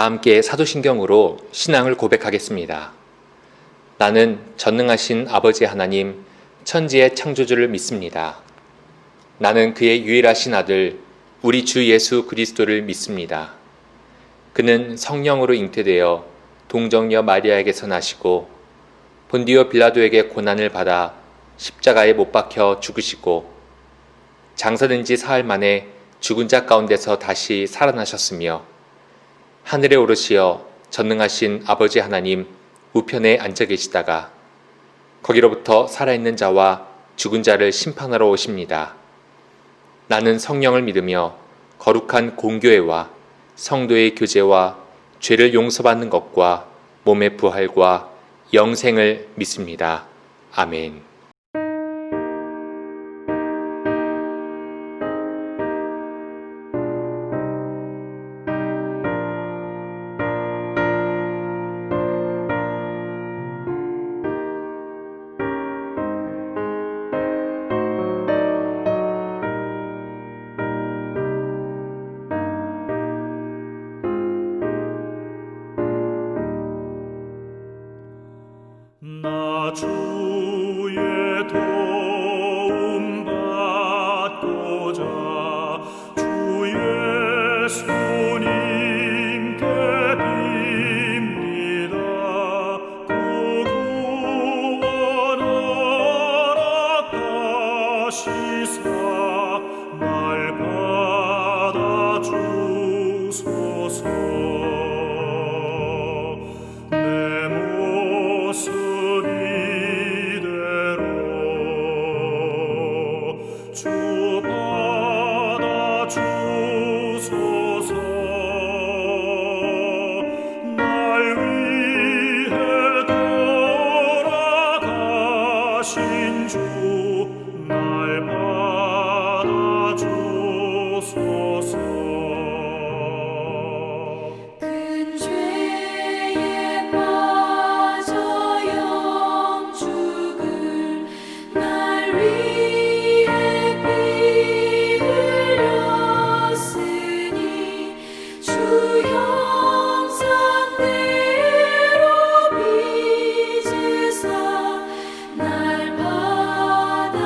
다 함께 사도신경으로 신앙을 고백하겠습니다. 나는 전능하신 아버지 하나님, 천지의 창조주를 믿습니다. 나는 그의 유일하신 아들, 우리 주 예수 그리스도를 믿습니다. 그는 성령으로 잉태되어 동정녀 마리아에게서 나시고 본디오 빌라도에게 고난을 받아 십자가에 못 박혀 죽으시고 장사된 지 사흘 만에 죽은 자 가운데서 다시 살아나셨으며 하늘에 오르시어 전능하신 아버지 하나님 우편에 앉아 계시다가 거기로부터 살아있는 자와 죽은 자를 심판하러 오십니다. 나는 성령을 믿으며 거룩한 공교회와 성도의 교제와 죄를 용서받는 것과 몸의 부활과 영생을 믿습니다. 아멘. 나 주의 도움 받고자 주 예수님께 빕니다. 그 구원하라 하시사 날 받아주소서. 내 모습 주 받아주소서. 날 위해 돌아가신 주 날 받아주소서. 큰 죄에 빠져 영죽을 날 위해 피 흘렸으니 주 형상대로 빚으사 날 받아주소서.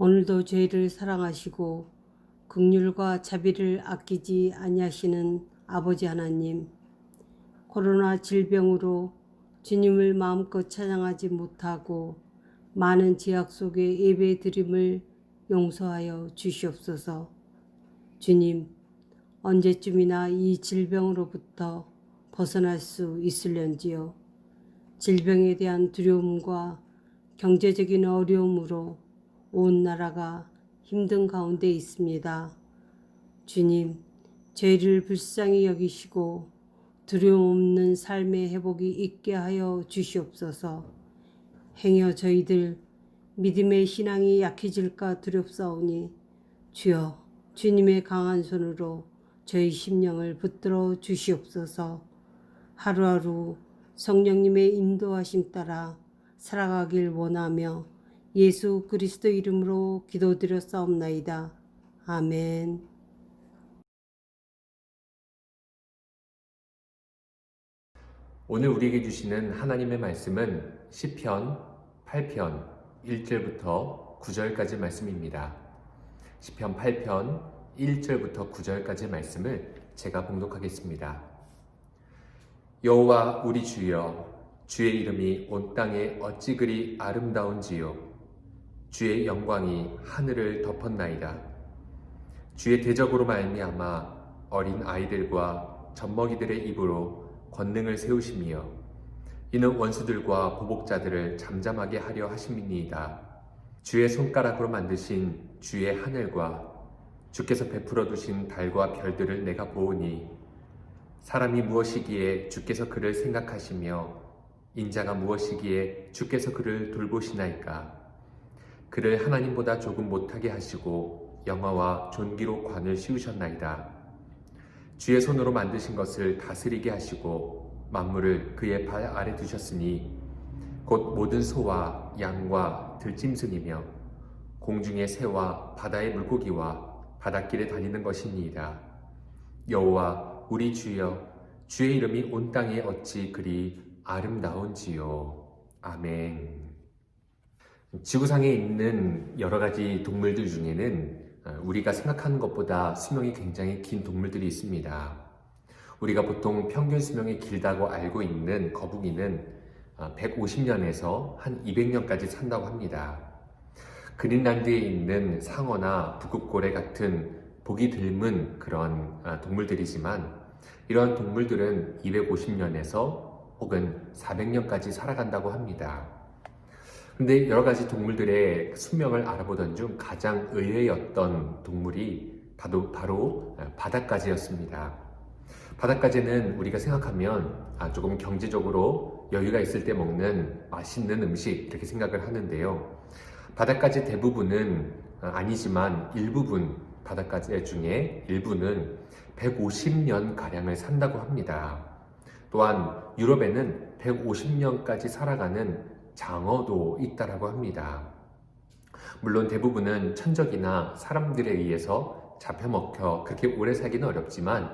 오늘도 죄를 사랑하시고 긍휼과 자비를 아끼지 아니하시는 아버지 하나님, 코로나 질병으로 주님을 마음껏 찬양하지 못하고 많은 제약 속에 예배드림을 용서하여 주시옵소서. 주님, 언제쯤이나 이 질병으로부터 벗어날 수 있을런지요. 질병에 대한 두려움과 경제적인 어려움으로 온 나라가 힘든 가운데 있습니다. 주님, 죄를 불쌍히 여기시고 두려움 없는 삶의 회복이 있게 하여 주시옵소서. 행여 저희들 믿음의 신앙이 약해질까 두렵사오니 주여 주님의 강한 손으로 저희 심령을 붙들어 주시옵소서. 하루하루 성령님의 인도하심 따라 살아가길 원하며 예수 그리스도 이름으로 기도드렸사옵나이다. 아멘. 오늘 우리에게 주시는 하나님의 말씀은 시편 8편 1절부터 9절까지 말씀입니다. 시편 8편 1절부터 9절까지 말씀을 제가 봉독하겠습니다. 여호와 우리 주여, 주의 이름이 온 땅에 어찌 그리 아름다운지요. 주의 영광이 하늘을 덮었나이다. 주의 대적으로 말미암아 어린 아이들과 젖먹이들의 입으로 권능을 세우시며 이는 원수들과 보복자들을 잠잠하게 하려 하심이니이다. 주의 손가락으로 만드신 주의 하늘과 주께서 베풀어 두신 달과 별들을 내가 보오니 사람이 무엇이기에 주께서 그를 생각하시며 인자가 무엇이기에 주께서 그를 돌보시나이까. 그를 하나님보다 조금 못하게 하시고 영화와 존귀로 관을 씌우셨나이다. 주의 손으로 만드신 것을 다스리게 하시고 만물을 그의 발 아래 두셨으니 곧 모든 소와 양과 들짐승이며 공중의 새와 바다의 물고기와 바닷길에 다니는 것이니이다. 여호와 우리 주여, 주의 이름이 온 땅에 어찌 그리 아름다운지요. 아멘. 지구상에 있는 여러 가지 동물들 중에는 우리가 생각하는 것보다 수명이 굉장히 긴 동물들이 있습니다. 우리가 보통 평균 수명이 길다고 알고 있는 거북이는 150년에서 한 200년까지 산다고 합니다. 그린란드에 있는 상어나 북극고래 같은 보기 드문 그런 동물들이지만 이러한 동물들은 250년에서 혹은 400년까지 살아간다고 합니다. 근데 여러 가지 동물들의 수명을 알아보던 중 가장 의외였던 동물이 바로 바닷가재였습니다. 바닷가재는 우리가 생각하면 조금 경제적으로 여유가 있을 때 먹는 맛있는 음식 이렇게 생각을 하는데요. 바닷가재 대부분은 아니지만 일부분 바닷가재 중에 일부는 150년 가량을 산다고 합니다. 또한 유럽에는 150년까지 살아가는 장어도 있다라고 합니다. 물론 대부분은 천적이나 사람들에 의해서 잡혀먹혀 그렇게 오래 살기는 어렵지만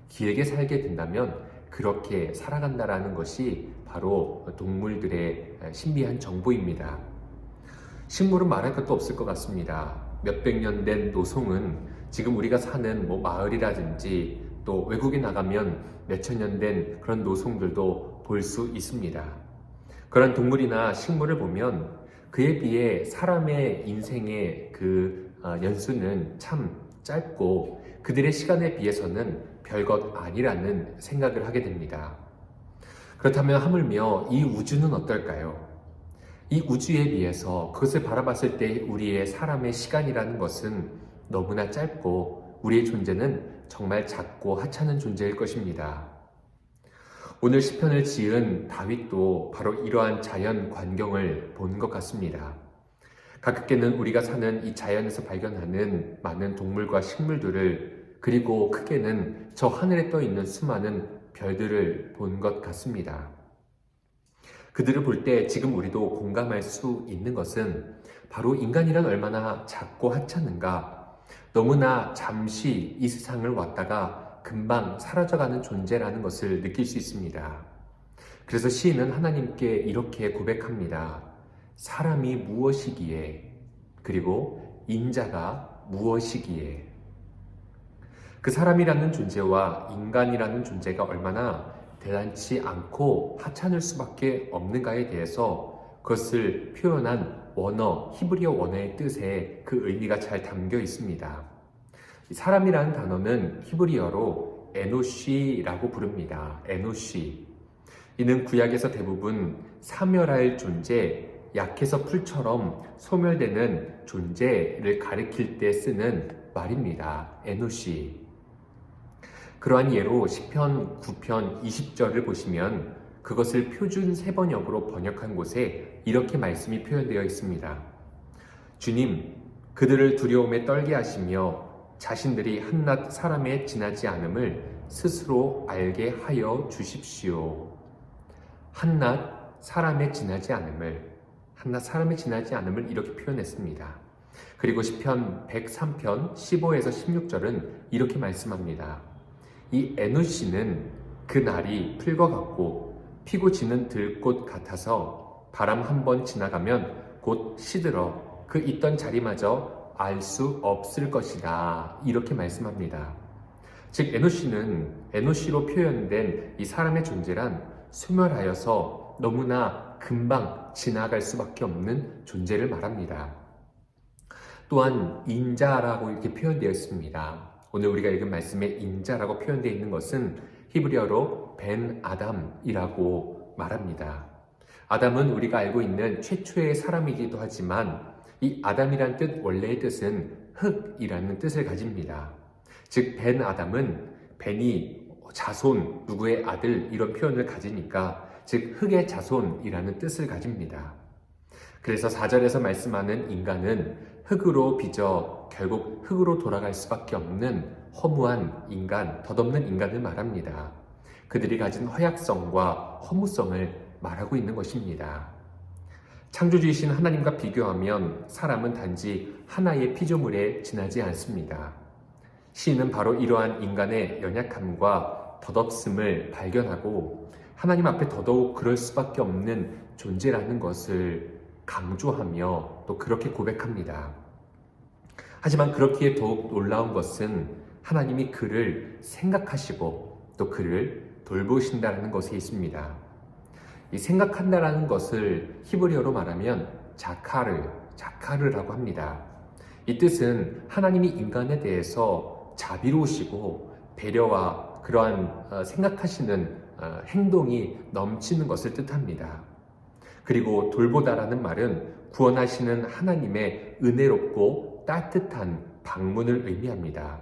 길게 살게 된다면 그렇게 살아간다라는 것이 바로 동물들의 신비한 정보입니다. 식물은 말할 것도 없을 것 같습니다. 몇백 년 된 노송은 지금 우리가 사는 마을이라든지 또 외국에 나가면 몇천 년 된 그런 노송들도 볼 수 있습니다. 그런 동물이나 식물을 보면 그에 비해 사람의 인생의 그 연수는 참 짧고 그들의 시간에 비해서는 별것 아니라는 생각을 하게 됩니다. 그렇다면 하물며 이 우주는 어떨까요? 이 우주에 비해서 그것을 바라봤을 때 우리의 사람의 시간이라는 것은 너무나 짧고 우리의 존재는 정말 작고 하찮은 존재일 것입니다. 오늘 시편을 지은 다윗도 바로 이러한 자연 광경을 본 것 같습니다. 가깝게는 우리가 사는 이 자연에서 발견하는 많은 동물과 식물들을 그리고 크게는 저 하늘에 떠 있는 수많은 별들을 본 것 같습니다. 그들을 볼 때 지금 우리도 공감할 수 있는 것은 바로 인간이란 얼마나 작고 하찮은가, 너무나 잠시 이 세상을 왔다가 금방 사라져가는 존재라는 것을 느낄 수 있습니다. 그래서 시인은 하나님께 이렇게 고백합니다. 사람이 무엇이기에, 그리고 인자가 무엇이기에? 그 사람이라는 존재와 인간이라는 존재가 얼마나 대단치 않고 하찮을 수밖에 없는가에 대해서 그것을 표현한 원어, 히브리어 원어의 뜻에 그 의미가 잘 담겨 있습니다. 사람이라는 단어는 히브리어로 에노시라고 부릅니다. 에노시. 이는 구약에서 대부분 사멸할 존재, 약해서 풀처럼 소멸되는 존재를 가리킬 때 쓰는 말입니다. 에노시. 그러한 예로 시편 9편 20절을 보시면 그것을 표준 세번역으로 번역한 곳에 이렇게 말씀이 표현되어 있습니다. 주님, 그들을 두려움에 떨게 하시며 자신들이 한낱 사람에 지나지 않음을 스스로 알게 하여 주십시오. 한낱 사람에 지나지 않음을 이렇게 표현했습니다. 그리고 시편 103편 15에서 16절은 이렇게 말씀합니다. 이 에노시는 그 날이 풀과 같고 피고 지는 들꽃 같아서 바람 한 번 지나가면 곧 시들어 그 있던 자리마저 알 수 없을 것이다. 이렇게 말씀합니다. 즉 에노시로 표현된 이 사람의 존재란 소멸하여서 너무나 금방 지나갈 수밖에 없는 존재를 말합니다. 또한 인자라고 이렇게 표현되어 있습니다. 오늘 우리가 읽은 말씀에 인자라고 표현되어 있는 것은 히브리어로 벤 아담이라고 말합니다. 아담은 우리가 알고 있는 최초의 사람이기도 하지만 이 아담이란 뜻 원래의 뜻은 흙이라는 뜻을 가집니다. 즉 벤 아담은 벤이 자손, 누구의 아들 이런 표현을 가지니까 즉 흙의 자손이라는 뜻을 가집니다. 그래서 4절에서 말씀하는 인간은 흙으로 빚어 결국 흙으로 돌아갈 수밖에 없는 허무한 인간, 덧없는 인간을 말합니다. 그들이 가진 허약성과 허무성을 말하고 있는 것입니다. 창조주이신 하나님과 비교하면 사람은 단지 하나의 피조물에 지나지 않습니다. 시인은 바로 이러한 인간의 연약함과 덧없음을 발견하고 하나님 앞에 더더욱 그럴 수밖에 없는 존재라는 것을 강조하며 또 그렇게 고백합니다. 하지만 그렇기에 더욱 놀라운 것은 하나님이 그를 생각하시고 또 그를 돌보신다는 것에 있습니다. 이 생각한다라는 것을 히브리어로 말하면 자카르라고 합니다. 이 뜻은 하나님이 인간에 대해서 자비로우시고 배려와 그러한 생각하시는 행동이 넘치는 것을 뜻합니다. 그리고 돌보다라는 말은 구원하시는 하나님의 은혜롭고 따뜻한 방문을 의미합니다.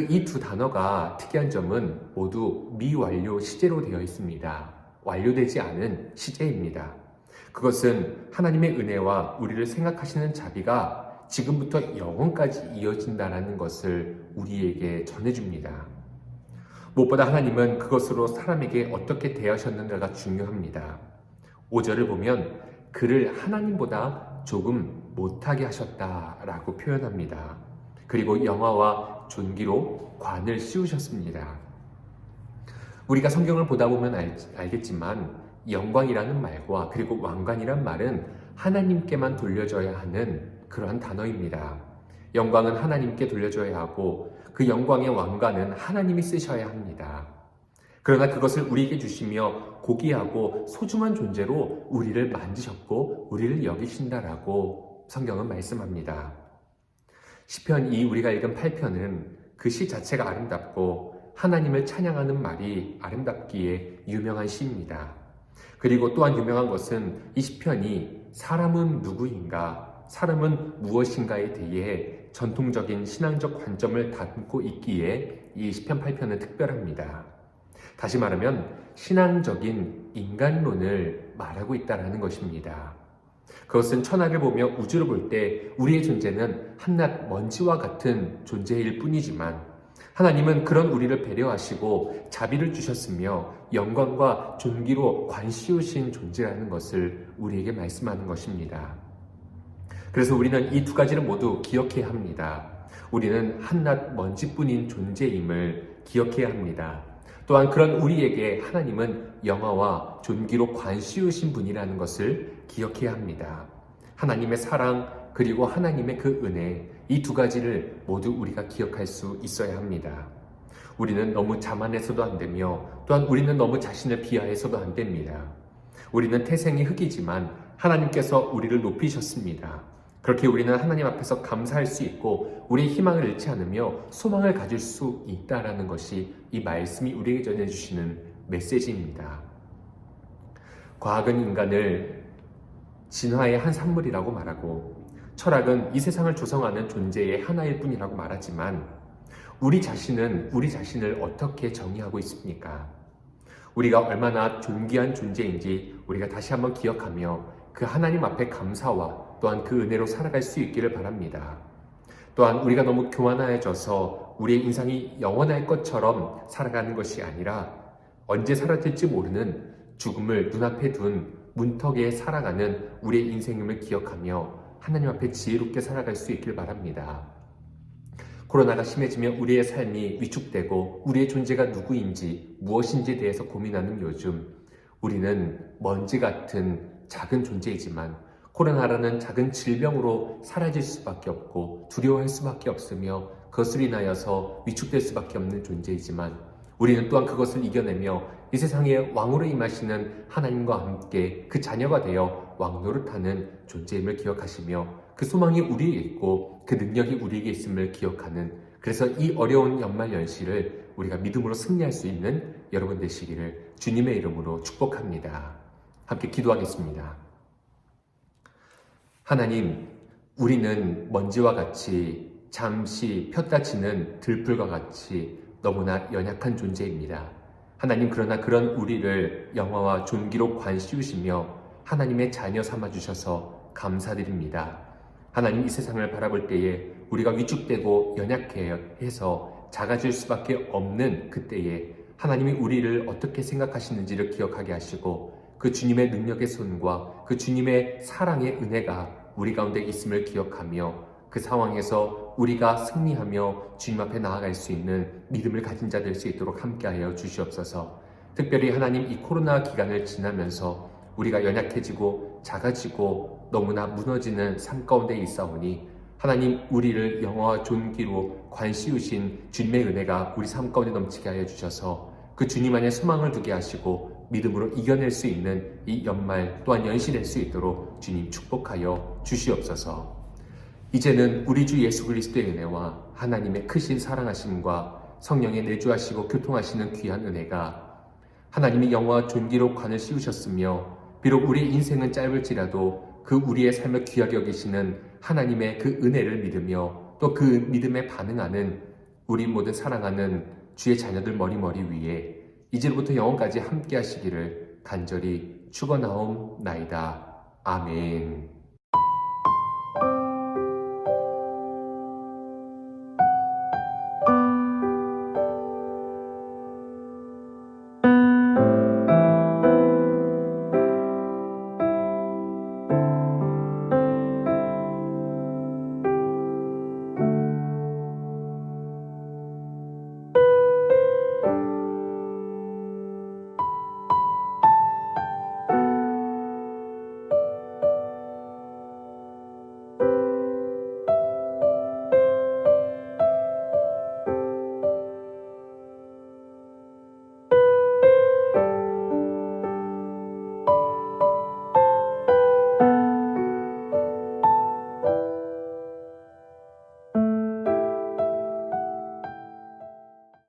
이 두 단어가 특이한 점은 모두 미완료 시제로 되어 있습니다. 완료되지 않은 시제입니다. 그것은 하나님의 은혜와 우리를 생각하시는 자비가 지금부터 영원까지 이어진다는 것을 우리에게 전해줍니다. 무엇보다 하나님은 그것으로 사람에게 어떻게 대하셨는가가 중요합니다. 5절을 보면 그를 하나님보다 조금 못하게 하셨다라고 표현합니다. 그리고 영화와 존귀로 관을 씌우셨습니다. 우리가 성경을 보다 보면 알겠지만 영광이라는 말과 그리고 왕관이란 말은 하나님께만 돌려져야 하는 그러한 단어입니다. 영광은 하나님께 돌려줘야 하고 그 영광의 왕관은 하나님이 쓰셔야 합니다. 그러나 그것을 우리에게 주시며 고귀하고 소중한 존재로 우리를 만드셨고 우리를 여기신다라고 성경은 말씀합니다. 시편 2 우리가 읽은 8편은 그 시 자체가 아름답고 하나님을 찬양하는 말이 아름답기에 유명한 시입니다. 그리고 또한 유명한 것은 이 시편이 사람은 누구인가, 사람은 무엇인가에 대해 전통적인 신앙적 관점을 담고 있기에 이 시편 8편은 특별합니다. 다시 말하면 신앙적인 인간론을 말하고 있다는 것입니다. 그것은 천하를 보며 우주를 볼 때 우리의 존재는 한낱 먼지와 같은 존재일 뿐이지만 하나님은 그런 우리를 배려하시고 자비를 주셨으며 영광과 존귀로 관씌우신 존재라는 것을 우리에게 말씀하는 것입니다. 그래서 우리는 이 두 가지를 모두 기억해야 합니다. 우리는 한낱 먼지뿐인 존재임을 기억해야 합니다. 또한 그런 우리에게 하나님은 영화와 존귀로 관씌우신 분이라는 것을 기억해야 합니다. 하나님의 사랑, 그리고 하나님의 그 은혜, 이 두 가지를 모두 우리가 기억할 수 있어야 합니다. 우리는 너무 자만해서도 안 되며 또한 우리는 너무 자신을 비하해서도 안 됩니다. 우리는 태생이 흙이지만 하나님께서 우리를 높이셨습니다. 그렇게 우리는 하나님 앞에서 감사할 수 있고 우리의 희망을 잃지 않으며 소망을 가질 수 있다라는 것이 이 말씀이 우리에게 전해주시는 메시지입니다. 과학은 인간을 진화의 한 산물이라고 말하고 철학은 이 세상을 조성하는 존재의 하나일 뿐이라고 말하지만 우리 자신을 어떻게 정의하고 있습니까? 우리가 얼마나 존귀한 존재인지 우리가 다시 한번 기억하며 그 하나님 앞에 감사와 또한 그 은혜로 살아갈 수 있기를 바랍니다. 또한 우리가 너무 교만해져서 우리의 인생이 영원할 것처럼 살아가는 것이 아니라 언제 사라질지 모르는 죽음을 눈앞에 둔 문턱에 살아가는 우리의 인생임을 기억하며 하나님 앞에 지혜롭게 살아갈 수 있길 바랍니다. 코로나가 심해지면 우리의 삶이 위축되고 우리의 존재가 누구인지 무엇인지에 대해서 고민하는 요즘 우리는 먼지 같은 작은 존재이지만 코로나라는 작은 질병으로 사라질 수밖에 없고 두려워할 수밖에 없으며 그것을 인하여서 위축될 수밖에 없는 존재이지만 우리는 또한 그것을 이겨내며 이 세상에 왕으로 임하시는 하나님과 함께 그 자녀가 되어 왕노릇하는 존재임을 기억하시며 그 소망이 우리에게 있고 그 능력이 우리에게 있음을 기억하는 그래서 이 어려운 연말 연시를 우리가 믿음으로 승리할 수 있는 여러분 되시기를 주님의 이름으로 축복합니다. 함께 기도하겠습니다. 하나님, 우리는 먼지와 같이 잠시 폈다 치는 들풀과 같이 너무나 연약한 존재입니다. 하나님, 그러나 그런 우리를 영화와 존귀로 관씌우시며 하나님의 자녀 삼아주셔서 감사드립니다. 하나님, 이 세상을 바라볼 때에 우리가 위축되고 연약해서 작아질 수밖에 없는 그때에 하나님이 우리를 어떻게 생각하시는지를 기억하게 하시고 그 주님의 능력의 손과 그 주님의 사랑의 은혜가 우리 가운데 있음을 기억하며 그 상황에서 우리가 승리하며 주님 앞에 나아갈 수 있는 믿음을 가진 자 될 수 있도록 함께하여 주시옵소서. 특별히 하나님, 이 코로나 기간을 지나면서 우리가 연약해지고 작아지고 너무나 무너지는 삶 가운데 있사오니 하나님, 우리를 영화와 존귀로 관씌우신 주님의 은혜가 우리 삶 가운데 넘치게 하여 주셔서 그 주님 안에 소망을 두게 하시고 믿음으로 이겨낼 수 있는 이 연말 또한 연시될 수 있도록 주님 축복하여 주시옵소서. 이제는 우리 주 예수 그리스도의 은혜와 하나님의 크신 사랑하심과 성령의 내주하시고 교통하시는 귀한 은혜가 하나님이 영화와 존귀로 관을 씌우셨으며 비록 우리의 인생은 짧을지라도 그 우리의 삶을 귀하게 여기시는 하나님의 그 은혜를 믿으며 또 그 믿음에 반응하는 우리 모든 사랑하는 주의 자녀들 머리 위에 이제부터 영원까지 함께 하시기를 간절히 축원하옵나이다. 아멘.